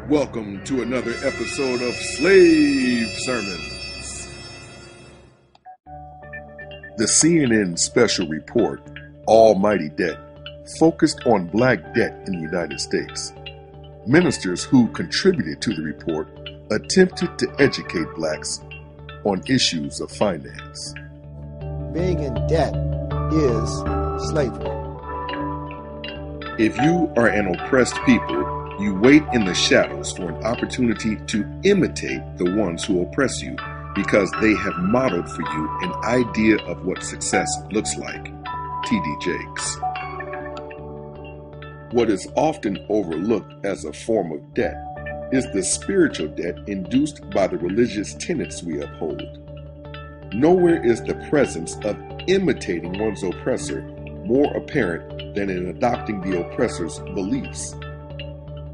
Welcome to another episode of Slave Sermons. The CNN special report, Almighty Debt, focused on black debt in the United States. Ministers who contributed to the report attempted to educate blacks on issues of finance. Being in debt is slavery. If you are an oppressed people, you wait in the shadows for an opportunity to imitate the ones who oppress you because they have modeled for you an idea of what success looks like. T.D. Jakes. What is often overlooked as a form of debt is the spiritual debt induced by the religious tenets we uphold. Nowhere is the presence of imitating one's oppressor more apparent than in adopting the oppressor's beliefs.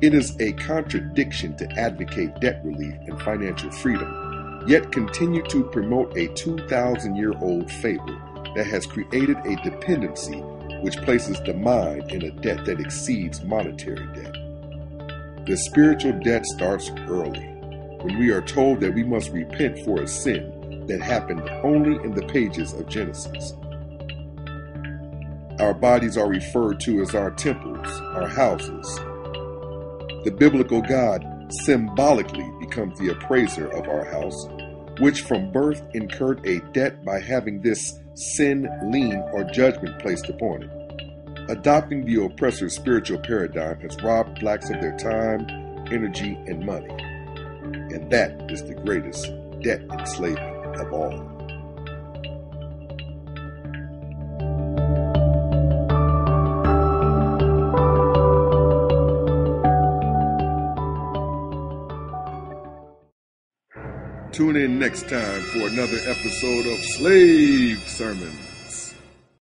It is a contradiction to advocate debt relief and financial freedom, yet continue to promote a 2,000-year-old fable that has created a dependency which places the mind in a debt that exceeds monetary debt. The spiritual debt starts early, when we are told that we must repent for a sin that happened only in the pages of Genesis. Our bodies are referred to as our temples, our houses. The biblical God symbolically becomes the appraiser of our house, which from birth incurred a debt by having this sin, lien, or judgment placed upon it. Adopting the oppressor's spiritual paradigm has robbed blacks of their time, energy, and money. And that is the greatest debt enslavement of all. Tune in next time for another episode of Slave Sermons.